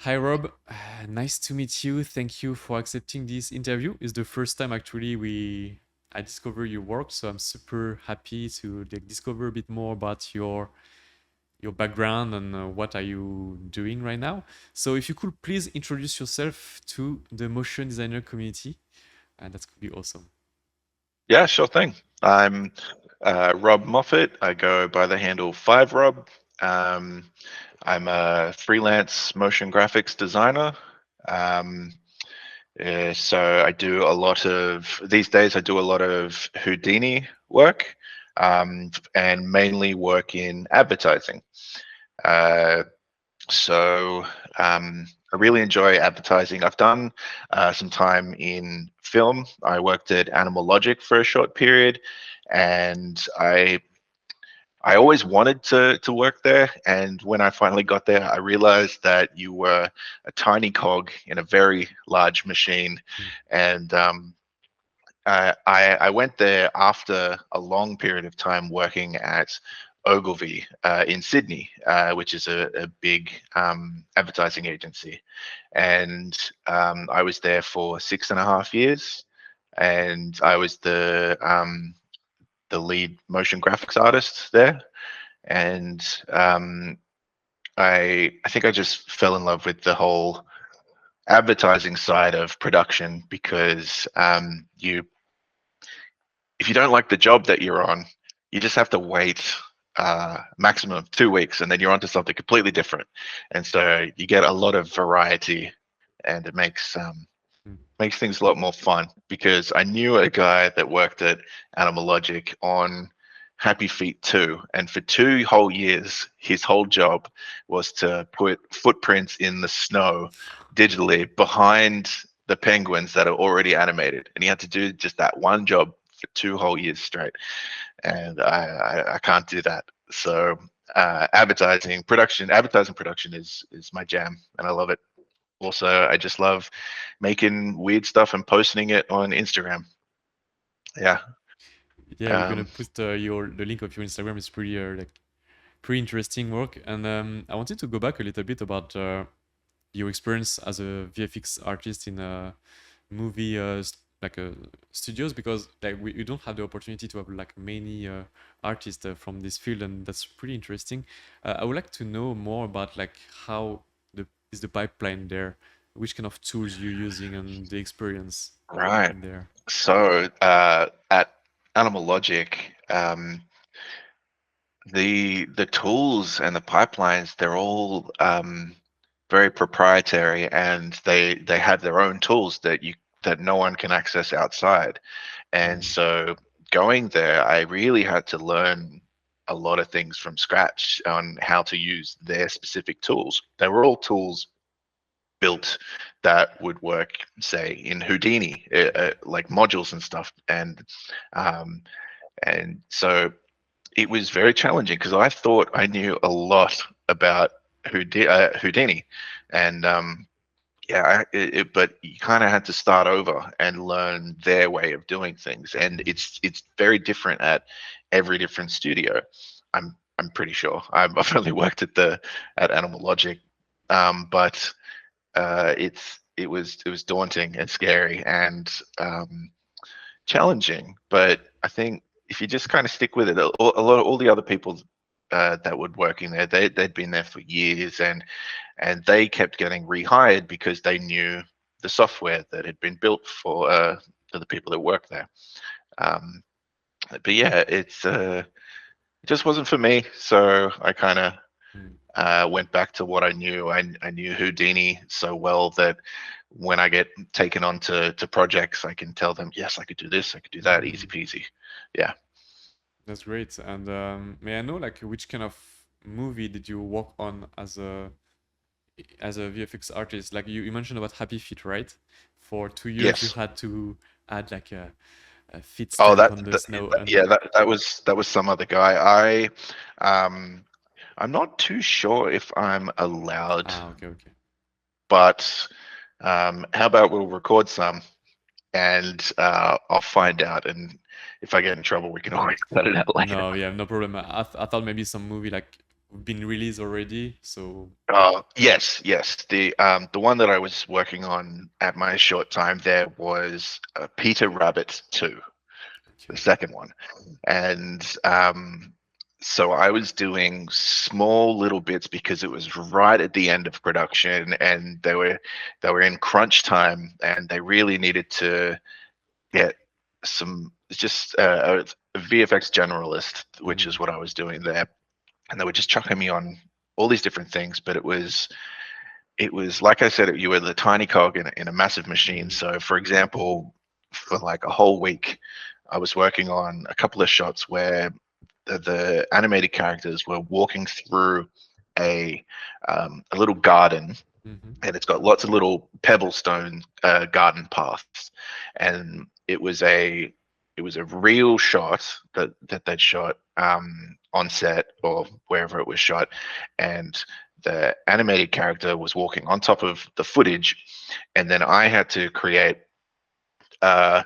Hi Rob, nice to meet you. Thank you for accepting this interview. It's the first time actually I discover your work, so I'm super happy to discover a bit more about your background and what are you doing right now. So if you could please introduce yourself to the motion designer community, and that could be awesome. Yeah, sure thing. I'm Rob Moffat. I go by the handle 5Rob. Um, I'm a freelance motion graphics designer. Um, so I do a lot of these days. I do a lot of Houdini work, and mainly work in advertising. Uh, so I really enjoy advertising. I've done some time in film. I worked at Animal Logic for a short period, and I always wanted to work there. And when I finally got there, I realized that you were a tiny cog in a very large machine, Mm. and I went there after a long period of time working at Ogilvy in Sydney, which is a big advertising agency, and I was there for 6.5 years, and I was the lead motion graphics artist there, and I think I just fell in love with the whole advertising side of production because you if you don't like the job that you're on, you just have to wait maximum of 2 weeks, and then you're onto something completely different. And so you get a lot of variety, and it Mm. makes things a lot more fun. Because I knew a guy that worked at Animal Logic on Happy Feet 2, and for 2 whole years, his whole job was to put footprints in the snow digitally behind the penguins that are already animated, and he had to do just that one job for 2 whole years straight, and I can't do that. So advertising production is my jam, and I love it. Also, I just love making weird stuff and posting it on Instagram. Yeah. Yeah, we're gonna Um, put the link of your Instagram. It's pretty pretty interesting work, and I wanted to go back a little bit about your experience as a VFX artist in a movie studios, because like we don't have the opportunity to have like many artists from this field, and that's pretty interesting. I would like to know more about like how the is the pipeline there, which kind of tools you're using, and the experience right. in there. So at Animal Logic, the tools and the pipelines, they're all very proprietary, and they have their own tools that no one can access outside. And Mm. so going there, I really had to learn a lot of things from scratch on how to use their specific tools. They were all tools built that would work, say, in Houdini, like modules and stuff. Um, and so it was very challenging because I thought I knew a lot about Houdini, and yeah, but you kind of had to start over and learn their way of doing things, and Mm. it's very different at every different studio. I'm pretty sure. I've only worked at Animal Logic, but it was daunting and scary and challenging. But I think if you just kind of stick with it, all the other people that were working there, they'd been there for years, and they kept getting rehired because they knew the software that had been built for the people that work there. Um, but yeah, it just wasn't for me. So I kind of Mm. went back to what I knew. I knew Houdini so well that when I get taken on to projects, I can tell them, yes, I could do this, I could do that, easy Mm. peasy. Yeah. That's great. And may I know like which kind of movie did you work on as a VFX artist? Like you mentioned about Happy Feet, right? For 2 years, you Yes. had to add like a feet Oh, stamp on the snow. yeah, And that was some other guy. Um, I'm not too sure if I'm allowed, okay, okay. but how about we'll record some, and I'll find out, and if I get in trouble, we can always cut it out later. No, yeah, no problem. I thought maybe some movie like been released already. So Yes. The one that I was working on at my short time there was Peter Rabbit 2, the okay. second one. And so I was doing small little bits because it was right at the end of production, and they were in crunch time, and they really needed to get some just a VFX generalist, which is Mm, what I was doing there, and they were just chucking me on all these different things, but it was like I said, you were the tiny cog in a massive machine. mm, So, for example, for like a whole week, I was working on a couple of shots where the animated characters were walking through a little garden, mm-hmm, and it's got lots of little pebble stone garden paths, and it was a real shot that they'd shot on set or wherever it was shot, and the animated character was walking on top of the footage, and then I had to create uh,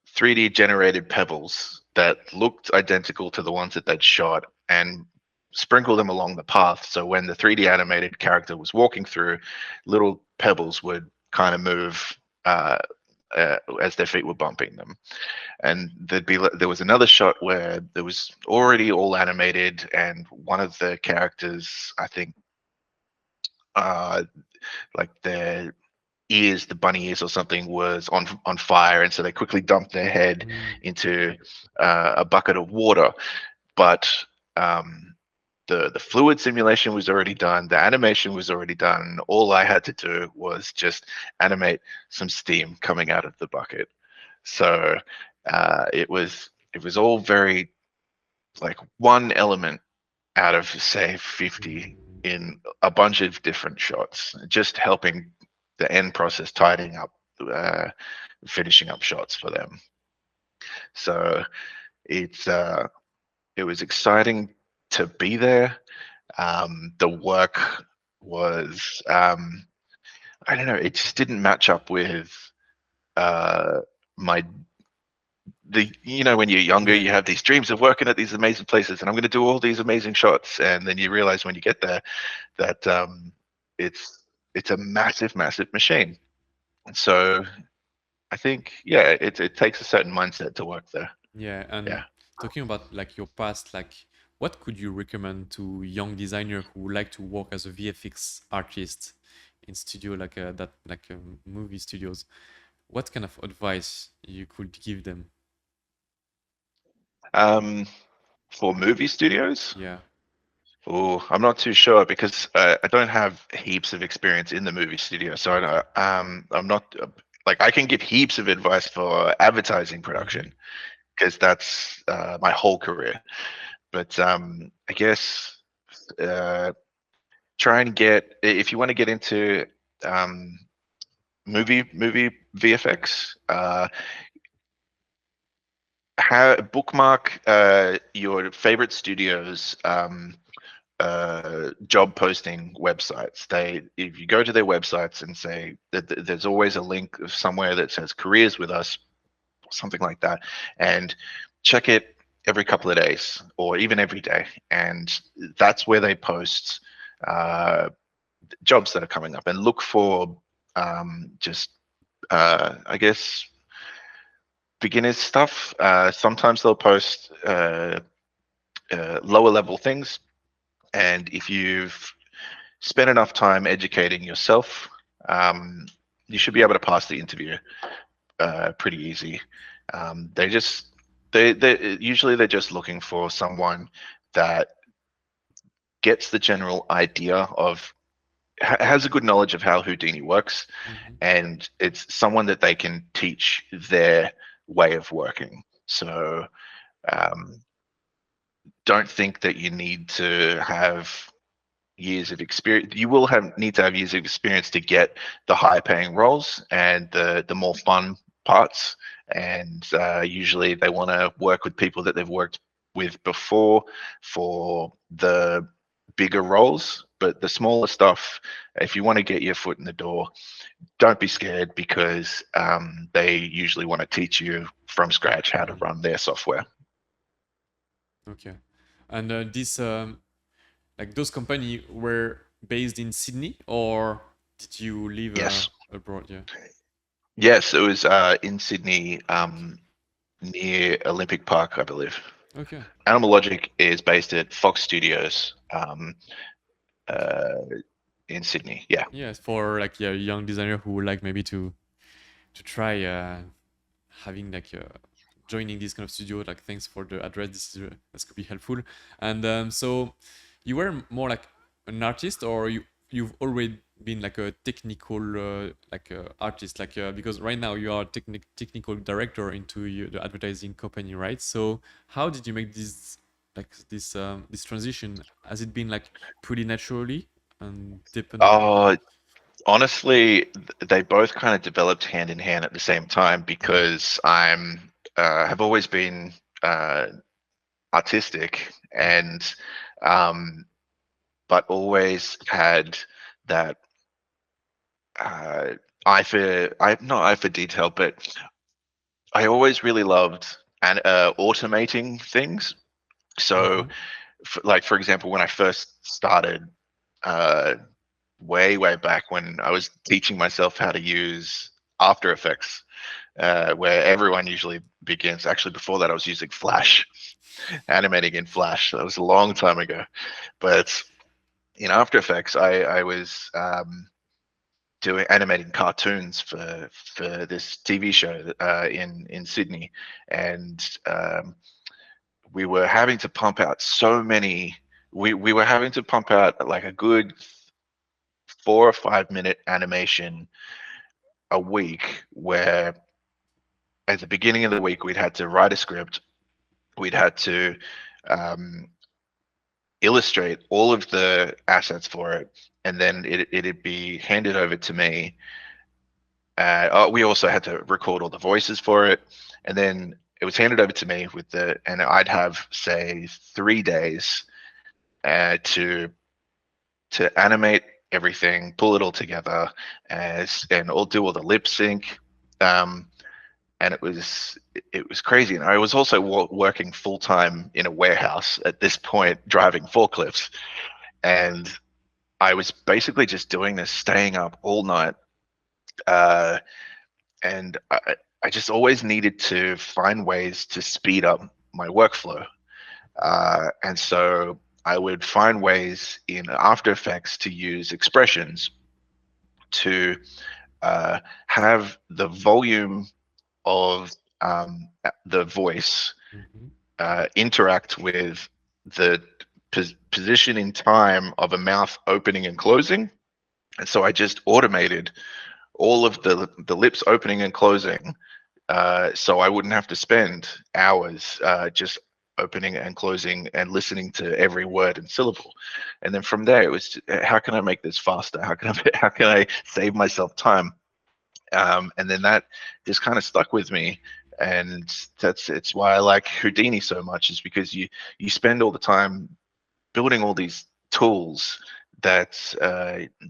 3D generated pebbles that looked identical to the ones that they'd shot and sprinkle them along the path. So when the 3D animated character was walking through, little pebbles would kind of move as their feet were bumping them. And there was another shot where there was already all animated, and one of the characters, I think, uh, like their ears, the bunny ears or something, was on fire, and so they quickly dumped their head mm, into a bucket of water. But um, the fluid simulation was already done, the animation was already done. All I had to do was just animate some steam coming out of the bucket. So it was all very like one element out of say 50 mm. in a bunch of different shots, just helping the end process, tidying up, uh, finishing up shots for them. So it's it was exciting to be there. The work was I don't know, it just didn't match up with uh, my when you're younger, Yeah, you have these dreams of working at these amazing places, and I'm going to do all these amazing shots, and then you realize when you get there that it's it's a massive machine. So I think, yeah, it takes a certain mindset to work there. yeah. Yeah. And talking about like your past, like what could you recommend to young designer who would like to work as a VFX artist in studio like that like movie studios? What kind of advice you could give them? Um, for movie studios, Yeah. oh, I'm not too sure because I don't have heaps of experience in the movie studio, so I Okay. don't, I'm not like I can give heaps of advice for advertising Mm-hmm. production because that's my whole career. But I guess uh, try and get if you want to get into um, movie VFX. Bookmark your favorite studios job posting websites. If you go to their websites and say that there's always a link somewhere that says careers with us, something like that, and check it every couple of days or even every day, and that's where they post uh, jobs that are coming up, and look for just I guess beginners stuff. Sometimes they'll post lower level things, and if you've spent enough time educating yourself, um, you should be able to pass the interview pretty easy. They just they usually they're just looking for someone that gets the general idea of has a good knowledge of how Houdini works, Mm-hmm. and it's someone that they can teach their way of working. So um, don't think that you need to have years of experience. You will need to have years of experience to get the high paying roles and the more fun parts. And usually they want to work with people that they've worked with before for the bigger roles. But the smaller stuff, if you want to get your foot in the door, don't be scared because they usually want to teach you from scratch how to Mm-hmm. run their software. Okay. And this like those company were based in Sydney, or did you live Yes. abroad? Yeah. Yes, it was in Sydney, near Olympic Park, I believe. Okay. Animal Logic is based at Fox Studios, Okay. uh, in Sydney. Yeah. Yes, for like a young designer who would like maybe to try having like joining this kind of studio. Like, thanks for the address. This could be helpful. And so, you were more like an artist, or you've already been like a technical artist, like because right now you are technical director into the advertising company, right? So how did you make this this transition? Has it been like pretty naturally and dependent on? Oh, honestly, they both kind of developed hand in hand at the same time Okay. because have always been uh, artistic Mm-hmm. and um, but always had that uh, eye for not eye for detail, but I always really loved and automating things. So, Mm-hmm. like for example, when I first started, uh, way back when I was teaching myself how to use After Effects, where everyone usually begins. Actually, before that, I was using Flash, animating in Flash. That was a long time ago. But in After Effects, I was doing animating cartoons for this TV show in Sydney, and we were having to pump out so many. We were having to pump out like a good 4 or 5 minute animation a week, where at the beginning of the week we'd had to write a script, we'd had to um, illustrate all of the assets for it, and then it'd be handed over to me. We also had to record all the voices for it, and then it was handed over to me and I'd have say 3 days to animate everything, pull it all together, and all do all the lip sync. Um, and it was crazy. And I was also working full time in a warehouse at this point, driving forklifts, and I was basically just doing this, staying up all night, uh, and I just always needed to find ways to speed up my workflow. And so I would find ways in After Effects to use expressions to uh, have the volume of the voice Mm-hmm. interact with the position in time of a mouth opening and closing. And so I just automated all of the lips opening and closing, so I wouldn't have to spend hours just opening and closing and listening to every word and syllable. And then from there, it was how can I make this faster? How can I how can I save myself time? And then that just kind of stuck with me, and it's why I like Houdini so much, is because you spend all the time building all these tools that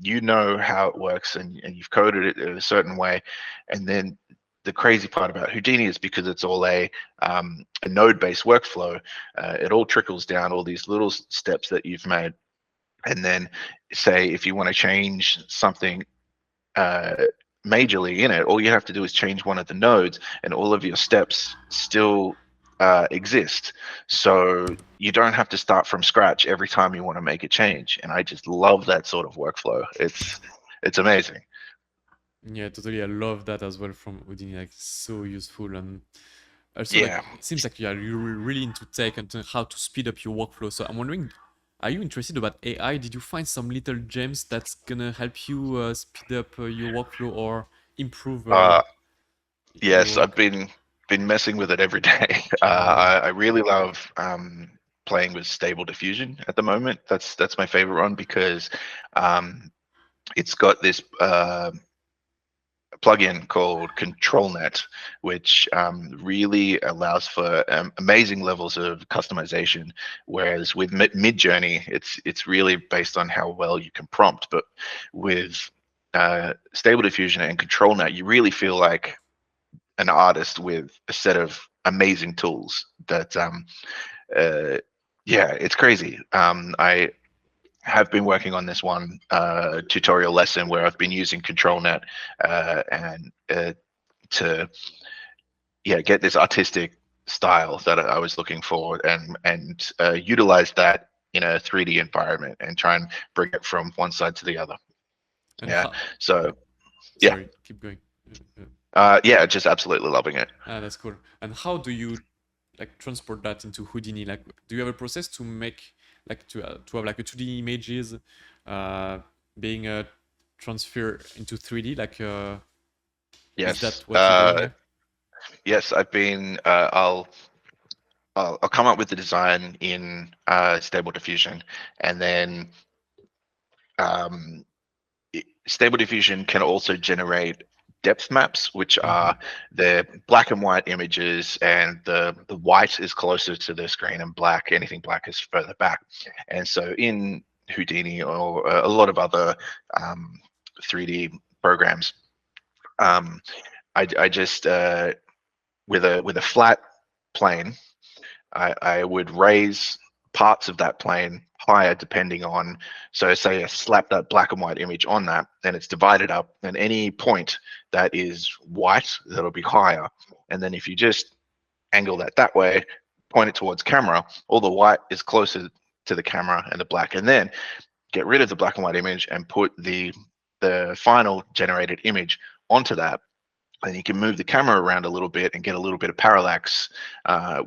you know how it works, and you've coded it in a certain way. And then the crazy part about Houdini is because it's all a node-based workflow, it all trickles down all these little steps that you've made. And then say if you want to change something uh, majorly in it, all you have to do is change one of the nodes, and all of your steps still exist. So you don't have to start from scratch every time you want to make a change. And I just love that sort of workflow. It's amazing. Yeah, totally. I love that as well from Houdini. Like, so useful. And also, like, Yeah. it seems like you're really into tech and to how to speed up your workflow. So I'm wondering, are you interested about AI? Did you find some little gems that's gonna help you speed up your workflow or improve Uh, your yes, I've work? been messing with it every day. Oh, I really love playing with Stable Diffusion at the moment. That's my favorite one because um, it's got this plugin called ControlNet, which really allows for amazing levels of customization. Whereas with Midjourney, it's really based on how well you can prompt. But with Stable Diffusion and ControlNet, you really feel like an artist with a set of amazing tools that uh, yeah, it's crazy. I have been working on this one tutorial lesson where I've been using ControlNet and to get this artistic style that I was looking for, and utilize that in a 3D environment and try and bring it from one side to the other. And Yeah. how? Yeah, So yeah, sorry, keep going. yeah, just absolutely loving it. That's cool. And how do you like transport that into Houdini? Like, do you have a process to make like to have like a 2D images uh, being transfer into 3D? Like, is that Yes. what you're doing? Yeah. Yes, I've been. I'll come up with the design in Stable Diffusion, and then um, Stable Diffusion can also generate depth maps, which Mm-hmm. are the black and white images, and the white is closer to the screen, and anything black is further back. And so in Houdini or a lot of other um, 3D programs, um, I just with a flat plane, I would raise parts of that plane higher depending on, so say I slap that black and white image on that, then it's divided up, and any point that is white, that'll be higher. And then if you just angle that way, point it towards camera, all the white is closer to the camera and the black. And then get rid of the black and white image and put the final generated image onto that, and you can move the camera around a little bit and get a little bit of parallax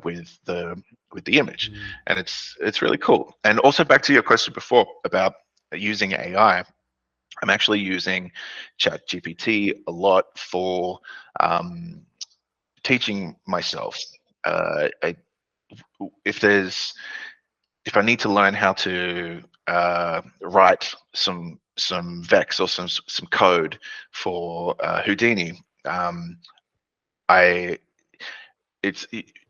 with the image, Mm. and it's really cool. And also back to your question before about using AI, I'm actually using ChatGPT a lot for um, teaching myself. I, if there's if I need to learn how to write some Vex or some code for Houdini, I it's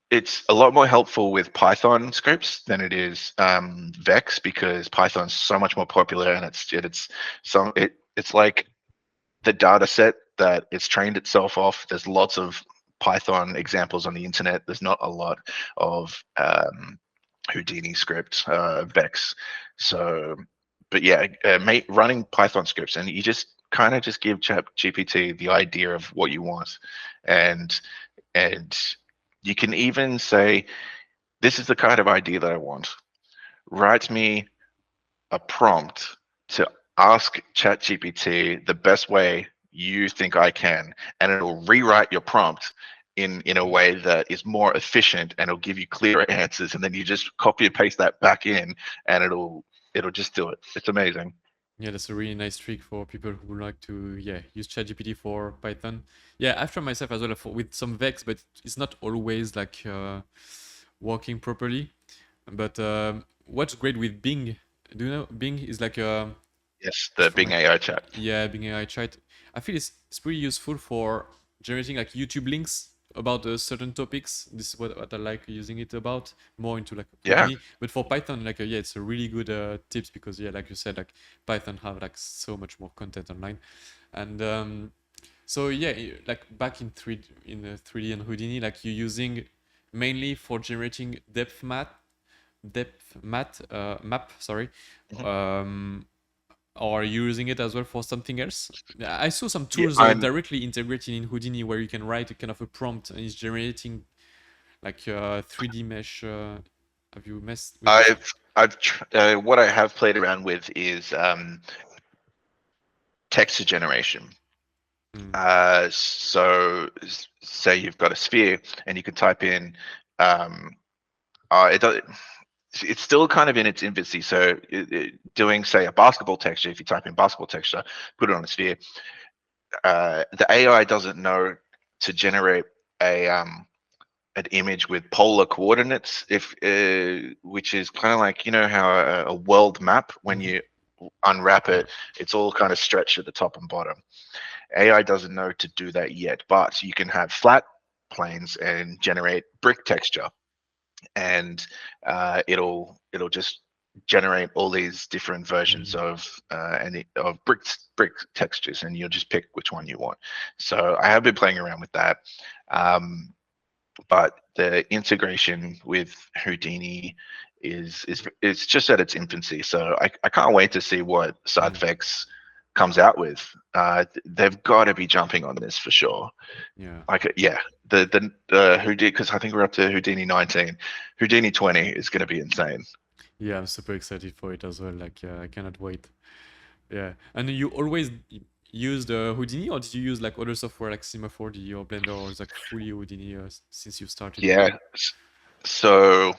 it's a lot more helpful with Python scripts than it is Vex, because Python's so much more popular, and it's like the data set that it's trained itself off. There's lots of Python examples on the internet. There's not a lot of Houdini script Vex. So, but yeah, running Python scripts, and you just kind of just give Chat GPT the idea of what you want, and and you can even say, this is the kind of idea that I want. Write me a prompt to ask ChatGPT the best way you think I can, and it'll rewrite your prompt in a way that is more efficient, and it'll give you clearer answers, and then you just copy and paste that back in, and it'll just do it. It's amazing. Yeah, that's a really nice trick for people who like to use ChatGPT for Python. Yeah, I've tried myself as well with some Vex, but it's not always like working properly. But what's great with Bing? Do you know Bing is like Yes, it's the from Bing like AI chat. Bing AI chat. I feel it's pretty useful for generating like YouTube links about certain topics. This is what I like using it about, more into like Yeah. Houdini. But for Python, like it's a really good tips, because like you said, like Python have like so much more content online. And so like back in 3D and Houdini, like you're using mainly for generating map, sorry. Mhm. um or are you using it as well for something else? I saw some Yeah, tools I'm directly integrated in Houdini where you can write a kind of a prompt and it's generating like 3D mesh. Have you messed with this? what I have played around with is texture generation. Mm. Say you've got a sphere, and you can type in it does, it's still kind of in its infancy. So doing, say, a basketball texture, if you type in basketball texture, put it on a sphere, the AI doesn't know to generate a an image with polar coordinates, if which is kind of like, you know how a world map, when Mm-hmm. you unwrap Yeah. it, it's all kind of stretched at the top and bottom. AI doesn't know to do that yet, but you can have flat planes and generate brick texture, and it'll just generate all these different versions Mm. of brick textures, and you'll just pick which one you want. So I have been playing around with that, but the integration with Houdini is it's just at its infancy. So I can't wait to see what side Mm, effects comes out with. They've got to be jumping on this for sure. yeah. Like yeah, the Houdini, because I think we're up to Houdini 19. Houdini 20 is going to be insane. Yeah, I'm super excited for it as well. Like, I cannot wait. Yeah. And you always use the Houdini, or did you use like other software like Cinema 4D or Blender, or is like fully Houdini since you started Yeah. doing? So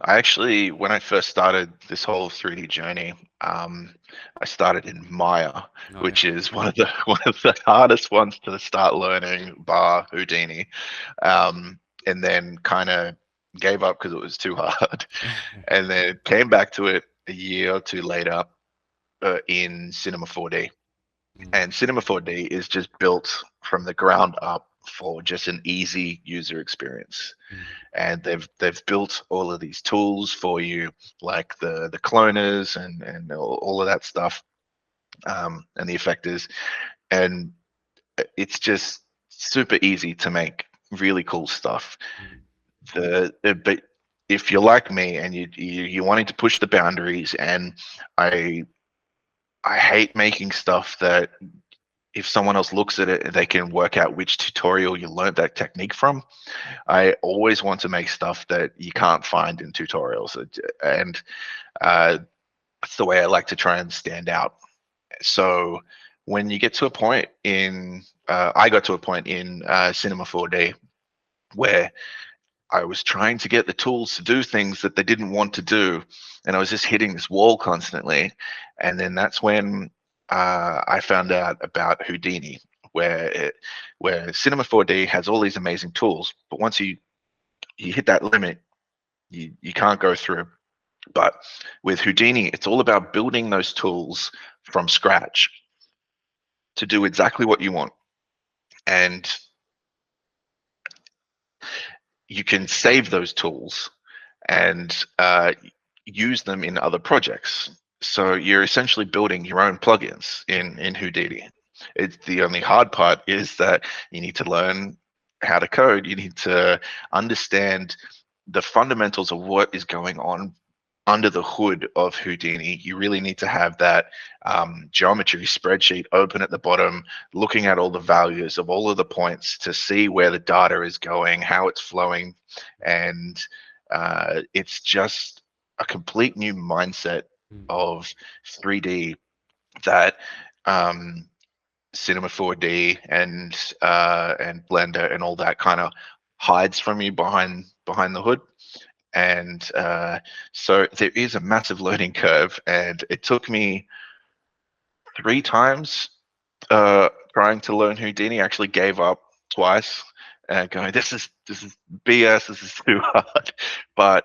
I actually, when I first started this whole 3D journey, I started in Maya, Oh yeah. which is one of the one of the hardest ones to start learning, bar Houdini, and then kind of gave up because it was too hard, and then came back to it a year or two later in Cinema 4D. Mm, And Cinema 4D is just built from the ground up for just an easy user experience, mm, and they've built all of these tools for you, like the cloners and all of that stuff, and the effectors, and it's just super easy to make really cool stuff. mm, But if you're like me and you wanting to push the boundaries, and I I hate making stuff that if someone else looks at it, they can work out which tutorial you learned that technique from. I always want to make stuff that you can't find in tutorials, and uh, that's the way I like to try and stand out. So when you get to a point in, I got to a point in Cinema 4D where I was trying to get the tools to do things that they didn't want to do, and I was just hitting this wall constantly. And then that's when I found out about Houdini, where Cinema 4D has all these amazing tools, but once you hit that limit, you can't go through. But with Houdini, it's all about building those tools from scratch to do exactly what you want. And you can save those tools and use them in other projects. So you're essentially building your own plugins in Houdini. It's the only hard part is that you need to learn how to code. You need to understand the fundamentals of what is going on under the hood of Houdini. You really need to have that geometry spreadsheet open at the bottom, looking at all the values of all of the points to see where the data is going, how it's flowing, and it's just a complete new mindset mm, of 3D that um, Cinema 4D and Blender and all that kind of hides from you behind the hood. And so there is a massive learning curve, and it took me 3 times trying to learn Houdini. I actually gave up twice, going, this is BS. This is too hard. But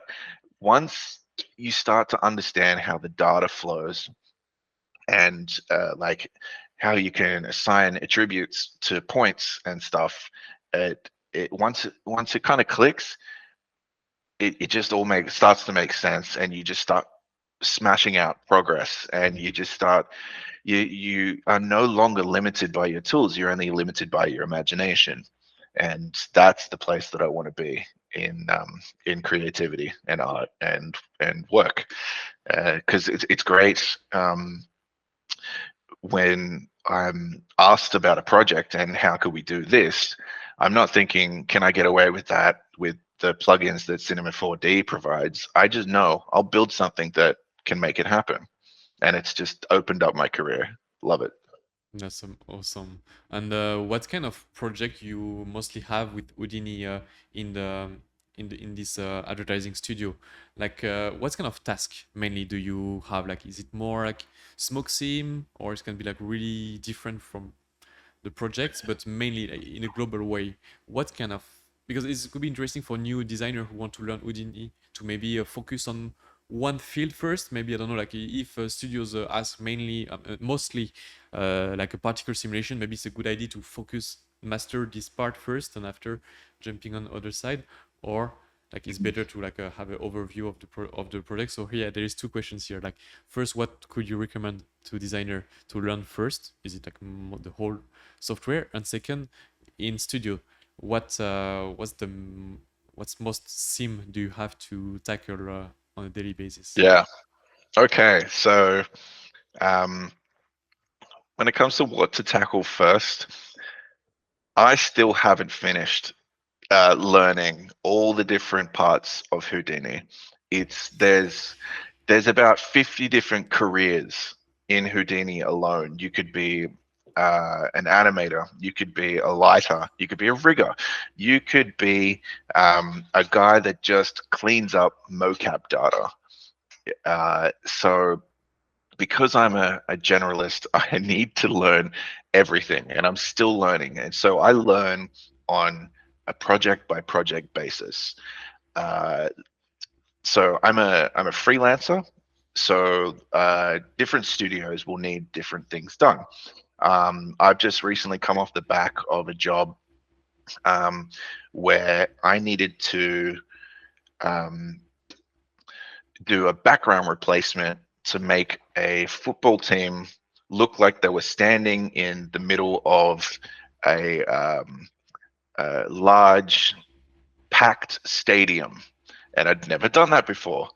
once you start to understand how the data flows, and like how you can assign attributes to points and stuff, it once it kind of clicks, it just all makes starts to make sense, and you just start smashing out progress, and mm. you just start you are no longer limited by your tools. You're only limited by your imagination, and that's the place that I want to be in creativity and art and work, because it's great when I'm asked about a project and how could we do this. I'm not thinking, can I get away with that with the plugins that Cinema 4D provides? I just know I'll build something that can make it happen, and it's just opened up my career. Love it. That's awesome. And what kind of project you mostly have with Houdini in the in this advertising studio? Like, what kind of task mainly do you have? Like, is it more like smoke sim, or it can be like really different from the projects, but mainly like, in a global way? What kind of, because it could be interesting for new designer who want to learn Houdini to maybe focus on one field first. Maybe I don't know, like if studios ask mainly, mostly like a particle simulation, maybe it's a good idea to focus master this part first and after jumping on the other side, or like it's better to like have an overview of of the project. So here there is two questions here. Like first, what could you recommend to designer to learn first? Is it like the whole software? And second, in studio, what's the what's most sim do you have to tackle on a daily basis? Yeah. Okay. So um, when it comes to what to tackle first, I still haven't finished learning all the different parts of Houdini. It's there's about 50 different careers in Houdini alone. You could be an animator, you could be a lighter, you could be a rigger, you could be a guy that just cleans up mocap data. So because I'm a generalist, I need to learn everything, and I'm still learning. And so I learn on a project by project basis. Uh, so I'm a freelancer. So different studios will need different things done. I've just recently come off the back of a job um, where I needed to um, do a background replacement to make a football team look like they were standing in the middle of a large packed stadium, and I'd never done that before.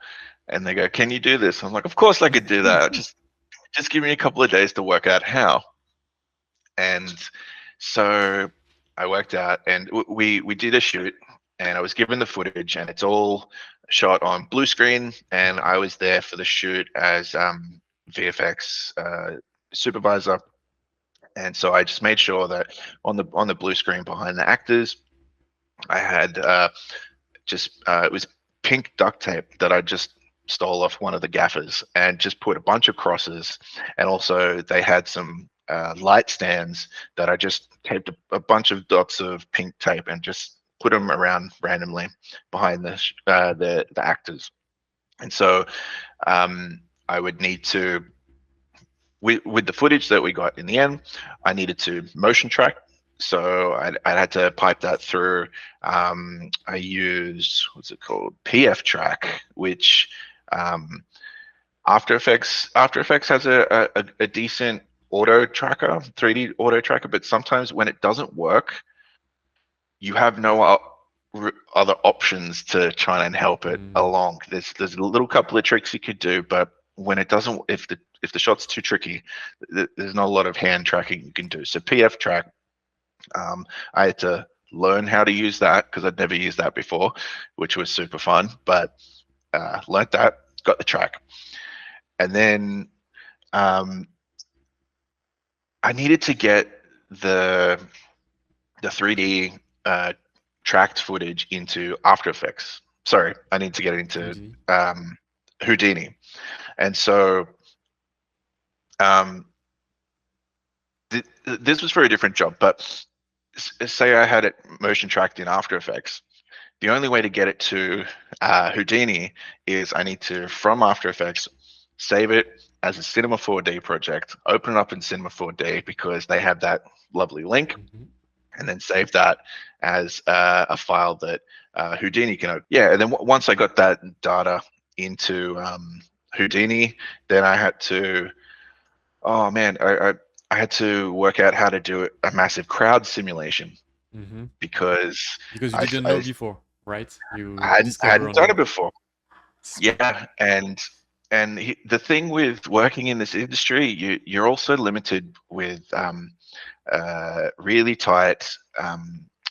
And they go, "Can you do this?" I'm like, "Of course I could do that. Just give me a couple of days to work out how." And so I worked out, and we did a shoot, and I was given the footage, and it's all shot on blue screen, and I was there for the shoot as VFX supervisor. And so I just made sure that on the blue screen behind the actors, I had just it was pink duct tape that I just stole off one of the gaffers and just put a bunch of crosses, and also they had some light stands that I just taped a bunch of dots of pink tape and just put them around randomly behind the actors. And so I would need to with the footage that we got in the end, I needed to motion track. So I had to pipe that through. I used, what's it called, PF Track, which um, After Effects has a decent auto tracker, 3D auto tracker, but sometimes when it doesn't work, you have no other options to try and help it Mm, along. There's a little couple of tricks you could do, but when it doesn't, if the shot's too tricky, there's not a lot of hand tracking you can do. So PF Track, I had to learn how to use that because I'd never used that before, which was super fun. But learned that, got the track, and then um, I needed to get the the 3D tracked footage into After Effects. Sorry, I need to get it into Houdini. um, Houdini. And so um, this was for a different job, but say I had it motion tracked in After Effects. The only way to get it to Houdini is I need to, from After Effects, save it as a Cinema 4D project, open it up in Cinema 4D because they have that lovely link, Mm-hmm. and then save that as a file that Houdini can open. Yeah, and then once I got that data into Houdini, then I had to, oh man, I had to work out how to do a massive crowd simulation Mm-hmm. because Because you I, didn't know I, before, right? I You hadn't, I discover hadn't on done the it before. spot. Yeah, and the thing with working in this industry, you're also limited with really tight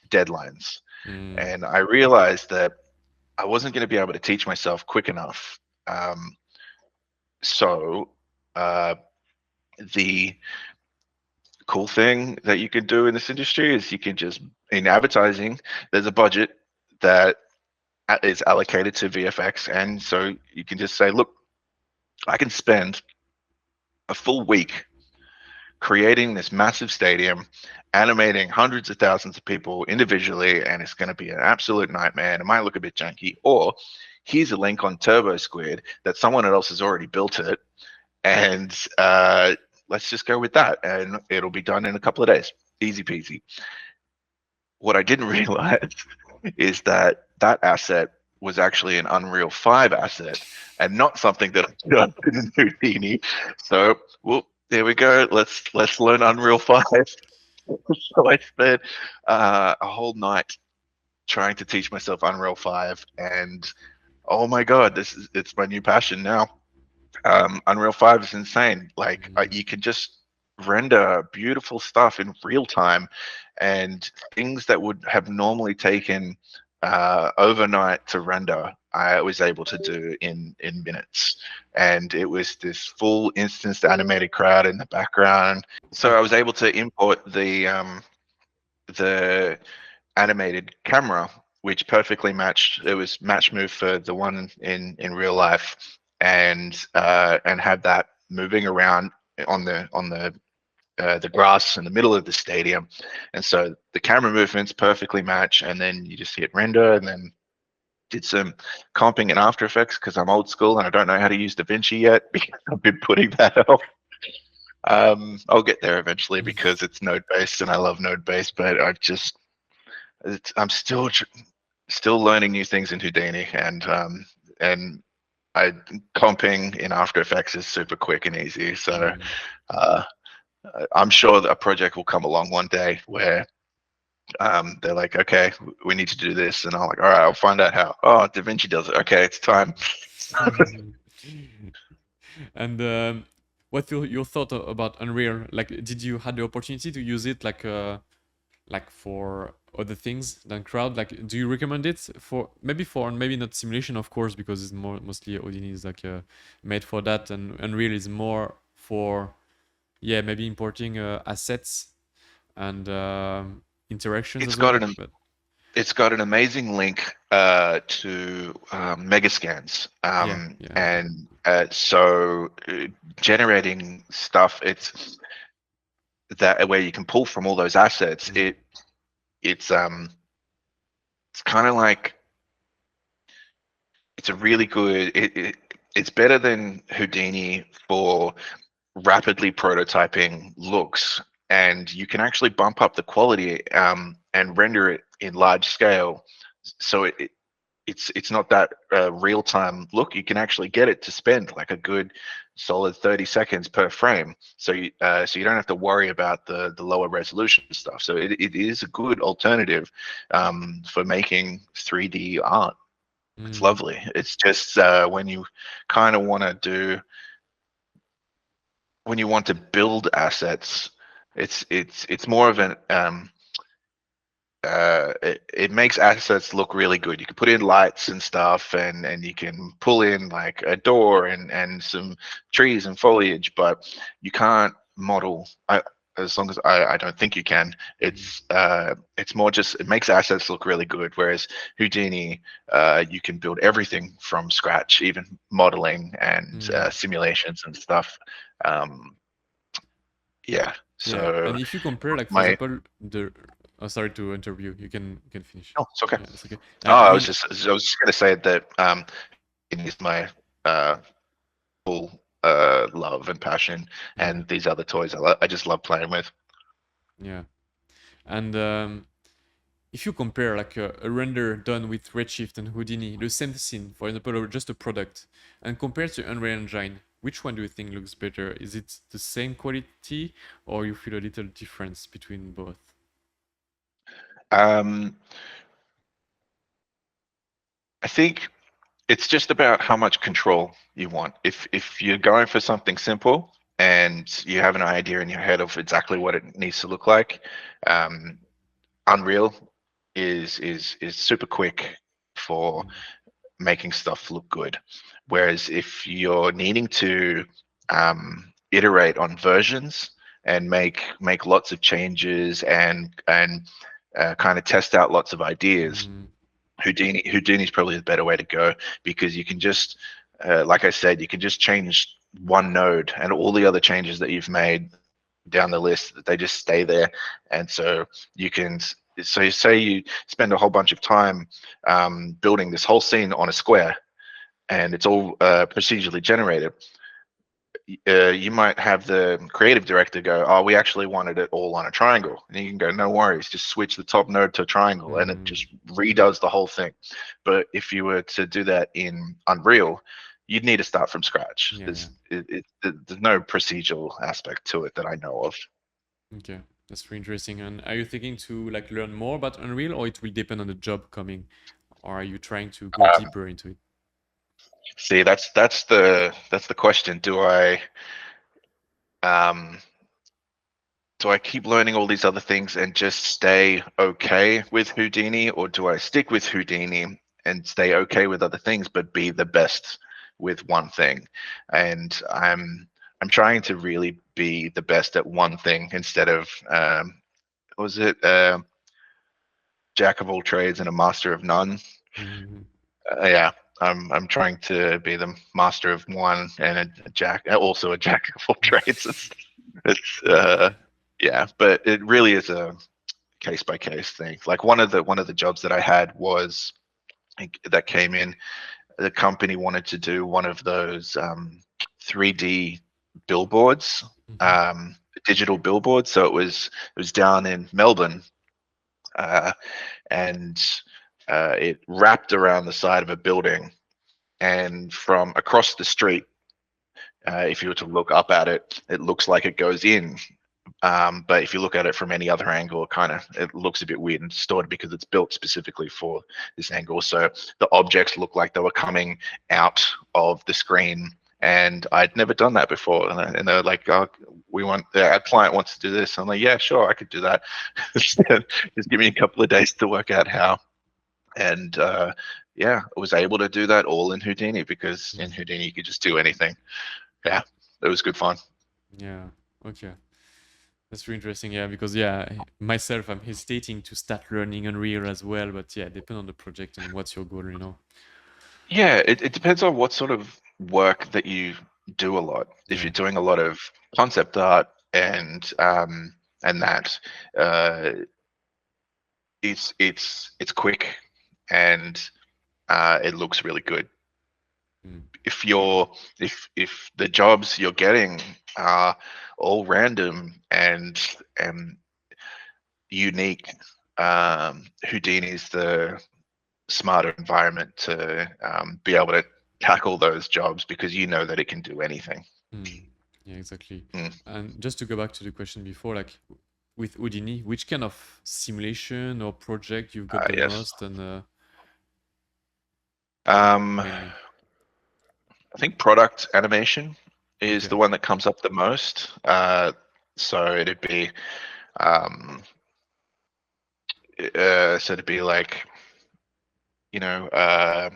deadlines. Mm, And I realized that I wasn't going to be able to teach myself quick enough. Um, so uh, the cool thing that you can do in this industry is you can just, in advertising, there's a budget that is allocated to VFX, and so you can just say, look, I can spend a full week creating this massive stadium, animating hundreds of thousands of people individually, and it's going to be an absolute nightmare. And it might look a bit janky. Or here's a link on Turbo Squid that someone else has already built it, and let's just go with that, and it'll be done in a couple of days, easy peasy. What I didn't realize is that that asset was actually an Unreal 5 asset and not something that I got in Houdini. So, well, there we go. Let's learn Unreal 5. So I spent a whole night trying to teach myself Unreal 5, and Oh my god, it's my new passion now. Unreal 5 is insane. Like Mm, you can just render beautiful stuff in real time, and things that would have normally taken overnight to render, I was able to do in minutes. And it was this full instanced animated crowd in the background. So yeah. I was able to import the animated camera, which perfectly matched. It was match move for the one in real life, and had that moving around on the grass in the middle of the stadium, and so the camera movements perfectly match. And then you just hit render, and then did some comping in After Effects because I'm old school and I don't know how to use DaVinci yet because I've been putting that off. I'll get there eventually because it's node based and I love node based, but I'm still learning new things in Houdini, and I comping in After Effects is super quick and easy. So Mm. uh, I'm sure that a project will come along one day where they're like, okay, we need to do this, and I'm like, all right, I'll find out how. Oh, DaVinci does it. Okay, it's time. And what your thought about Unreal? Like, did you had the opportunity to use it like for other things than crowd? Like, do you recommend it for maybe not simulation, of course, because it's more mostly Odin is like made for that, and Unreal is more for yeah maybe importing assets and interactions It's as got well. an But it's got an amazing link to Megascans, yeah, yeah, and generating stuff. It's that where you can pull from all those assets. mm, It's it's kind of like it's a really good. It's better than Houdini for rapidly prototyping looks, and you can actually bump up the quality and render it in large scale. So it's not that real time look. You can actually get it to spend like a good solid 30 seconds per frame. So you don't have to worry about the lower resolution stuff. So it is a good alternative for making 3D art. It's mm, lovely. It's just when you kind of want to do when you want to build assets, it's more of an it makes assets look really good. You can put in lights and stuff, and you can pull in like a door and some trees and foliage, but you can't model. As long as I don't think you can. mm, It's more just it makes assets look really good. Whereas Houdini, you can build everything from scratch, even modeling and mm. simulations and stuff. Um, yeah. Yeah, and So if you compare, like for my example, the sorry to interrupt you. You can finish. oh, it's okay. Yeah, it's okay. No, I I was mean, just going to say that it is my uh, full love and passion, yeah, and these other toys I just love playing with. yeah, and if you compare like a render done with Redshift and Houdini, the same scene, for example, or just a product, and compared to Unreal Engine, which one do you think looks better? Is it the same quality, or you feel a little difference between both? Um, I think it's just about how much control you want. If you're going for something simple and you have an idea in your head of exactly what it needs to look like, um, Unreal is super quick for Mm, making stuff look good. Whereas if you're needing to iterate on versions and make lots of changes and kind of test out lots of ideas, mm, Houdini's probably the better way to go because you can just, like I said, you can just change one node and all the other changes that you've made down the list, they just stay there. And so you can, so you say you spend a whole bunch of time building this whole scene on a square and it's all procedurally generated. You might have the creative director go, "Oh, we actually wanted it all on a triangle," and you can go, "No worries, just switch the top node to a triangle," and it mm, just redoes the whole thing. But if you were to do that in Unreal, you'd need to start from scratch. yeah, yeah. There's no procedural aspect to it that I know of. Okay, that's really interesting. And are you thinking to like learn more about Unreal, or it will depend on the job coming, or are you trying to go Um, deeper into it? See, that's the question. Um do I keep learning all these other things and just stay okay with Houdini, or do I stick with Houdini and stay okay with other things, but be the best with one thing? And I'm trying to really be the best at one thing instead of what was it jack of all trades and a master of none. Mhm. Yeah, I'm trying to be the master of one and a jack, also a jack of all trades. It's yeah, but it really is a case by case thing. Like one of the jobs that I had was that came in. The company wanted to do one of those 3D billboards, Mhm. digital billboards. So it was down in Melbourne, uh, and it wrapped around the side of a building, and from across the street, if you were to look up at it, it looks like it goes in. But if you look at it from any other angle, it looks a bit weird and distorted because it's built specifically for this angle. So the objects look like they were coming out of the screen, and I'd never done that before. And they're like, "Oh, our client wants to do this." I'm like, "Yeah, sure, I could do that. Just give me a couple of days to work out how." And yeah, I was able to do that all in Houdini, because in Mhm. Houdini you could just do anything. Yeah, it was good fun. Yeah. Okay. That's really interesting. Yeah, because yeah, myself, I'm hesitating to start learning Unreal as well. But yeah, depend on the project and what's your goal, you know. Yeah, it depends on what sort of work that you do a lot. If Yeah. you're doing a lot of concept art and that, uh, it's quick, and it looks really good. Mm. If you're if the jobs you're getting are all random and unique, Houdini's the smarter environment to be able to tackle those jobs, because you know that it can do anything. Mm. Yeah, exactly. Mm. And just to go back to the question before, like with Houdini, which kind of simulation or project you've got the Yes. most and Um, mainly? I think product animation is Okay. the one that comes up the most. So it'd be um, so it'd be like, you know uh,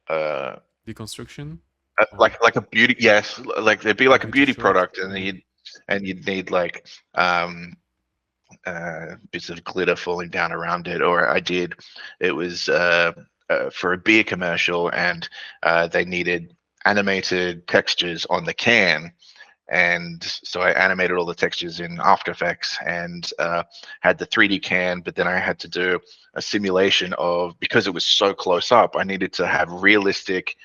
uh, Deconstruction or like a beauty, yes, like it'd be a like a beauty beauty shot? product, and Mm. you'd need like bits of glitter falling down around it. Or it was for a beer commercial, and they needed animated textures on the can. And so I animated all the textures in After Effects, and had the 3D can, but then I had to do a simulation of, because it was so close up, I needed to have realistic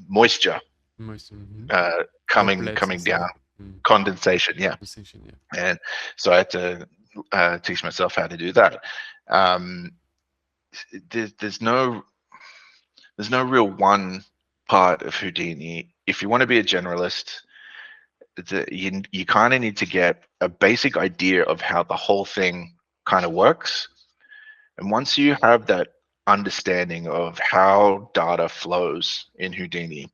moisture Most, mhm. coming Droplets and down, stuff. Mm. condensation, yeah. Sensation, yeah. And so I had to teach myself how to do that. Um, there's no real one part of Houdini. If you want to be a generalist, you kind of need to get a basic idea of how the whole thing kind of works. And once you have that understanding of how data flows in Houdini,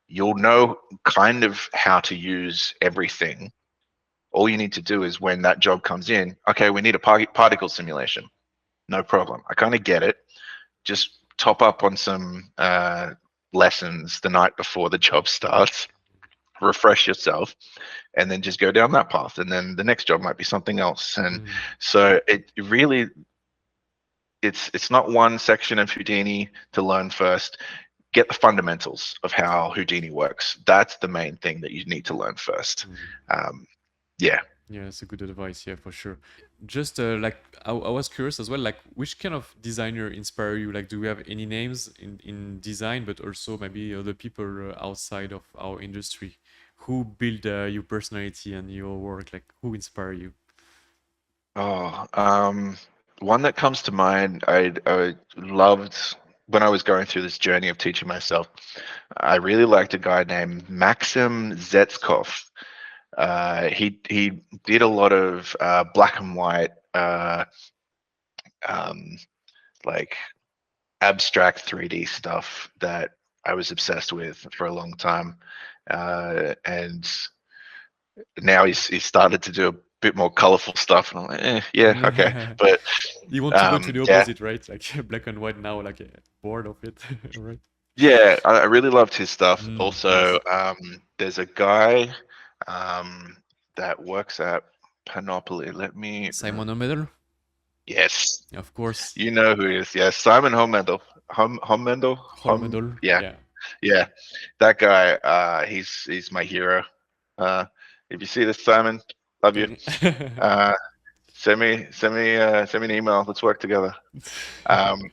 you'll know kind of how to use everything. All you need to do is, when that job comes in, okay, we need a particle simulation. No problem. I kind of get it. Just top up on some lessons the night before the job starts, refresh yourself, and then just go down that path. And then the next job might be something else. And Mm. so it really, it's not one section of Houdini to learn first. Get the fundamentals of how Houdini works. That's the main thing that you need to learn first. Mm. Um, yeah. Yeah, that's a good advice. Yeah, for sure. Just like I was curious as well, like which kind of designer inspire you? Like, do we have any names in design, but also maybe other people outside of our industry who build your personality and your work? Like, who inspire you? Oh, one that comes to mind, I loved when I was going through this journey of teaching myself. I really liked a guy named Maxim Zetskov. He did a lot of black and white, um, like abstract 3D stuff that I was obsessed with for a long time, and now he's started to do a bit more colorful stuff, and I'm like, yeah, okay, but You want to go to the yeah, opposite, right? Like black and white now, like bored of it, right? yeah, I really loved his stuff. Also, Nice. there's a guy um, that works at Panoply. Let me, Simon O'Medal, yes, of course. you know who he is. Yes, Simon Homendel. Homendel. Holmedal, Yeah, yeah. yeah, that guy. He's my hero. Uh, if you see this, Simon, love you. Uh, send me an email. Let's work together. Um,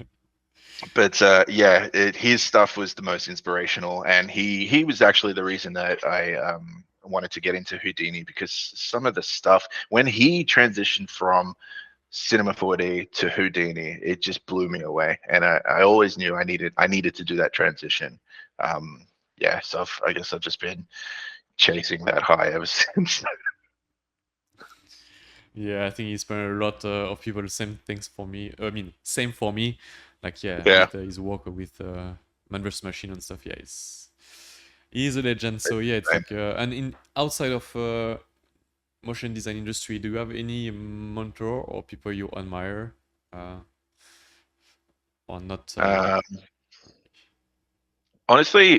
but yeah, his stuff was the most inspirational, and he was actually the reason that I wanted to get into Houdini, because some of the stuff when he transitioned from Cinema 4D to Houdini, it just blew me away, and I always knew I needed to do that transition. Yeah, so I guess I've just been chasing that high ever since. Yeah, I think he spent a lot of people same things for me. I mean, same for me. Like yeah, Yeah, with his work with Man vs Machine and stuff. Yeah, he's a legend. So yeah, it's same. like and in outside of motion design industry, do you have any mentor or people you admire, uh, or not? Honestly,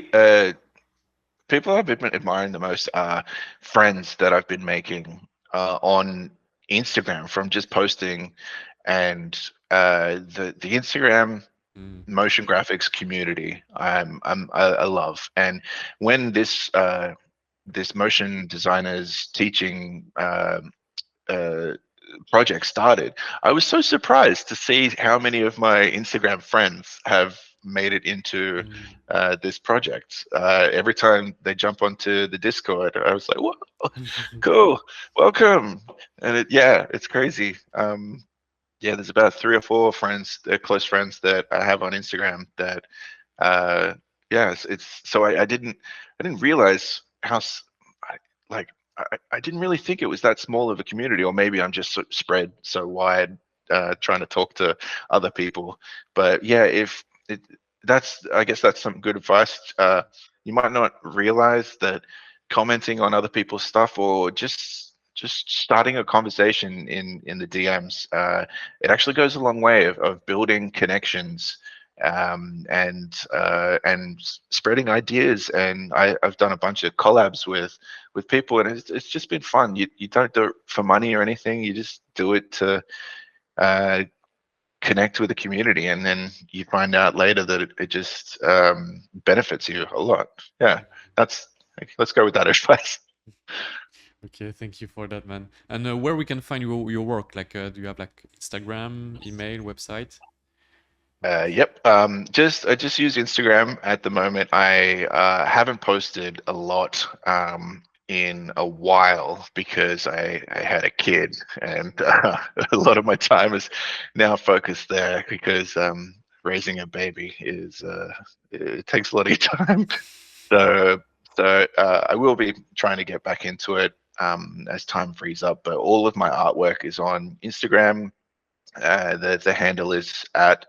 people I've been admiring the most are friends that I've been making on Instagram from just posting, and the Instagram Mm, motion graphics community I love. And when this motion designers teaching uh, project started, I was so surprised to see how many of my Instagram friends have made it into mm. this project. Every time they jump onto the Discord, I was like, "Whoa, cool, welcome!" And yeah, it's crazy. Yeah, there's about 3 or 4 friends, close friends that I have on Instagram that uh yeah, it's so I didn't realize how like I didn't really think it was that small of a community, or maybe I'm just spread so wide trying to talk to other people. But yeah, if it that's I guess that's some good advice. You might not realize that commenting on other people's stuff, or just starting a conversation in the DMs, it actually goes a long way of building connections, and spreading ideas. And I've done a bunch of collabs with people, and it's just been fun. You don't do it for money or anything. You just do it to uh, connect with the community, and then you find out later that it just benefits you a lot. Yeah, that's let's go with that advice. Okay, thank you for that, man. And where we can find your work? Like, do you have like Instagram, email, website? Yep. I just use Instagram at the moment. I haven't posted a lot in a while because I had a kid, and a lot of my time is now focused there, because raising a baby is it takes a lot of your time. So I will be trying to get back into it as time frees up. But all of my artwork is on Instagram. The handle is at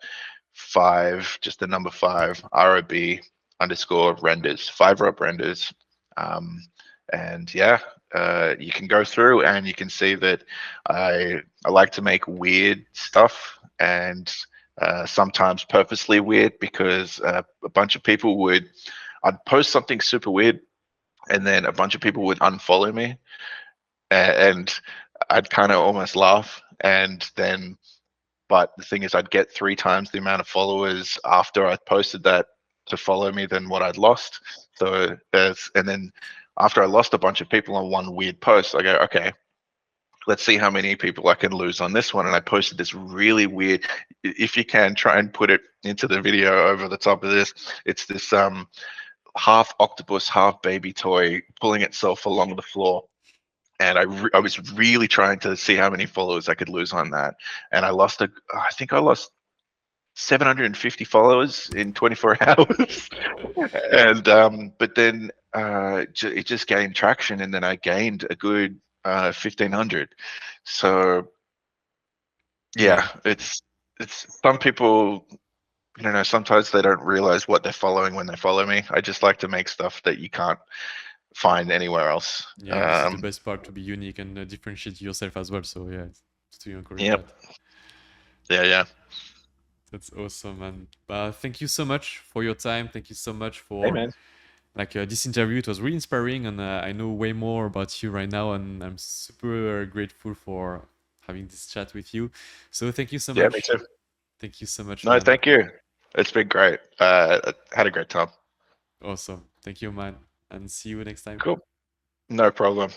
five, just the number five, ROB_renders, 5 Rob renders. Um, and yeah, you can go through and you can see that I like to make weird stuff, and sometimes purposely weird, because a bunch of people I'd post something super weird, and then a bunch of people would unfollow me, and I'd kind of almost laugh. And then but the thing is, I'd get 3 times the amount of followers after I posted that to follow me than what I'd lost. So and then after I lost a bunch of people on one weird post, I go, okay, let's see how many people I can lose on this one. And I posted this really weird. If you can try and put it into the video over the top of this, it's this half octopus, half baby toy pulling itself along the floor. And I was really trying to see how many followers I could lose on that, and I think I lost 750 followers in 24 hours. And but then it just gained traction, and then I gained a good 1,500. So Yeah. yeah, it's some people. I don't know, sometimes they don't realize what they're following when they follow me. I just like to make stuff that you can't find anywhere else. Yeah, and this is the best part, to be unique and differentiate yourself as well. So yeah, to encourage Yep. that. Yeah. That's awesome, man. Thank you so much for your time. Thank you so much Hey, for man. this interview. It was really inspiring, and I know way more about you right now, and I'm super grateful for having this chat with you. So thank you so Yeah, me much. too. Thank you so much, No, man. thank you. It's been great. Had a great time. Awesome. Thank you, man, and see you next time. Cool. No problem.